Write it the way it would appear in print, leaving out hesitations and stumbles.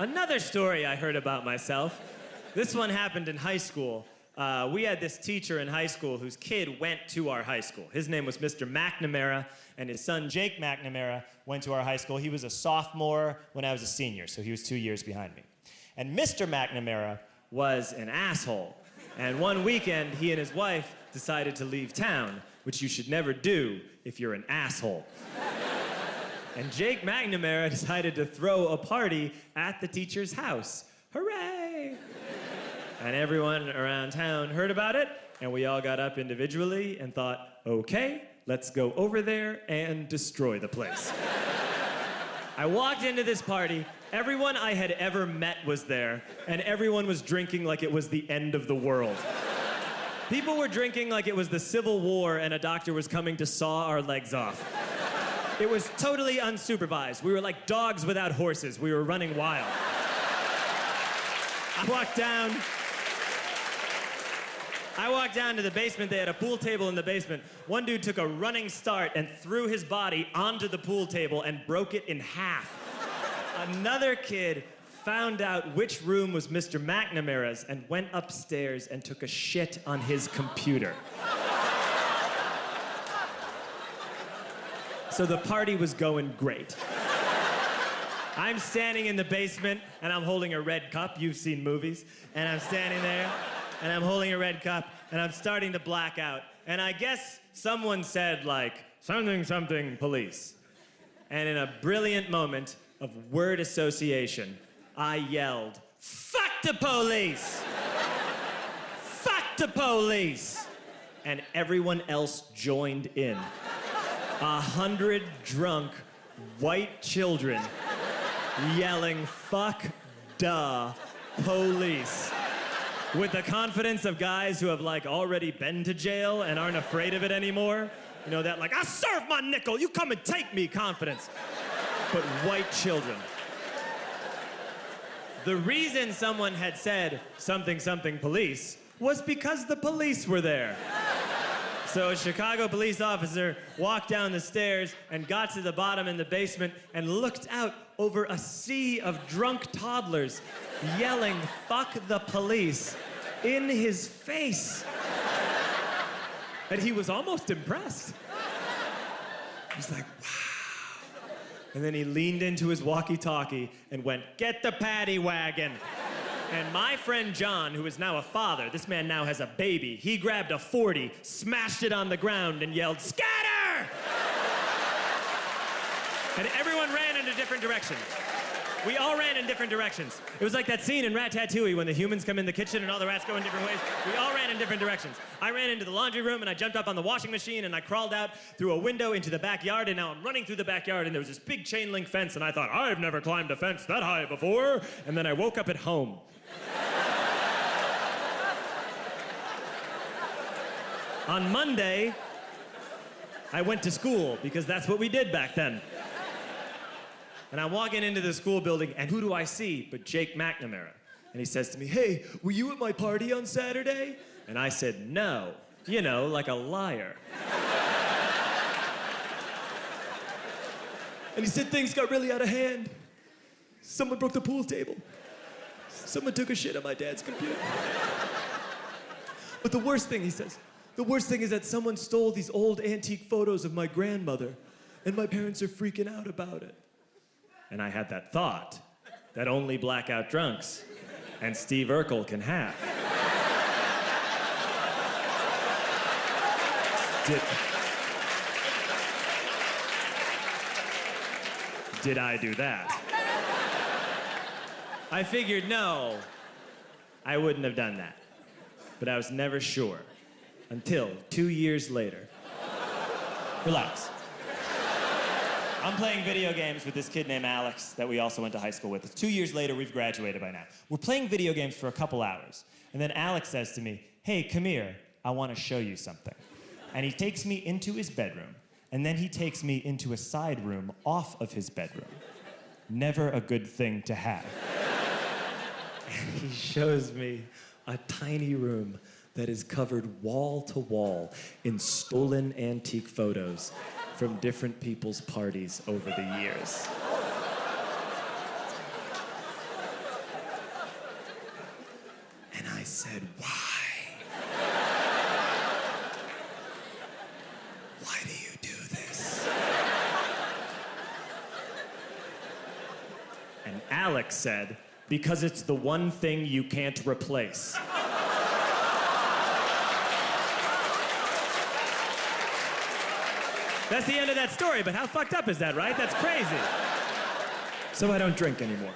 Another story I heard about myself. This one happened in high school. We had this teacher in high school whose kid went to our high school. His name was Mr. McNamara, and his son Jake McNamara went to our high school. He was a sophomore when I was a senior, so he was 2 years behind me. And Mr. McNamara was an asshole. And one weekend, he and his wife decided to leave town, which you should never do if you're an asshole. And Jake McNamara decided to throw a party at the teacher's house. Hooray! And everyone around town heard about it, and we all got up individually and thought, okay, let's go over there and destroy the place. I walked into this party, everyone I had ever met was there, and everyone was drinking like it was the end of the world. People were drinking like it was the Civil War and a doctor was coming to saw our legs off. It was totally unsupervised. We were like dogs without horses. We were running wild. I walked down to the basement. They had a pool table in the basement. One dude took a running start and threw his body onto the pool table and broke it in half. Another kid found out which room was Mr. McNamara's and went upstairs and took a shit on his computer. So the party was going great. I'm standing in the basement and I'm holding a red cup. You've seen movies. And I'm standing there and I'm holding a red cup and I'm starting to black out. And I guess someone said like, something, something, police. And in a brilliant moment of word association, I yelled, fuck the police! Fuck the police! And everyone else joined in. 100 drunk white children yelling, fuck the police. With the confidence of guys who have like already been to jail and aren't afraid of it anymore. You know, that like, I serve my nickel, you come and take me confidence. But white children. The reason someone had said something, something, police was because the police were there. So a Chicago police officer walked down the stairs and got to the bottom in the basement and looked out over a sea of drunk toddlers yelling, fuck the police, in his face. And he was almost impressed. He was like, wow. And then he leaned into his walkie-talkie and went, get the paddy wagon. And my friend John, who is now a father, this man now has a baby, he grabbed a 40, smashed it on the ground, and yelled, scatter! And everyone ran in a different direction. We all ran in different directions. It was like that scene in Ratatouille when the humans come in the kitchen and all the rats go in different ways. We all ran in different directions. I ran into the laundry room and I jumped up on the washing machine and I crawled out through a window into the backyard, and now I'm running through the backyard and there was this big chain link fence and I thought, I've never climbed a fence that high before. And then I woke up at home. On Monday, I went to school because that's what we did back then. And I'm walking into the school building, and who do I see but Jake McNamara? And he says to me, hey, were you at my party on Saturday? And I said, no. You know, like a liar. And he said, things got really out of hand. Someone broke the pool table. Someone took a shit on my dad's computer. But the worst thing, he says, the worst thing is that someone stole these old antique photos of my grandmother, and my parents are freaking out about it. And I had that thought that only blackout drunks and Steve Urkel can have. Did I do that? I figured, no, I wouldn't have done that. But I was never sure until 2 years later. Relax. I'm playing video games with this kid named Alex that we also went to high school with. 2 years later, we've graduated by now. We're playing video games for a couple hours. And then Alex says to me, hey, come here, I want to show you something. And he takes me into his bedroom, and then he takes me into a side room off of his bedroom. Never a good thing to have. And he shows me a tiny room that is covered wall to wall in stolen antique photos from different people's parties over the years. said, why? Why do you do this? And Alex said, because it's the one thing you can't replace. That's the end of that story, but how fucked up is that, right? That's crazy. So I don't drink anymore.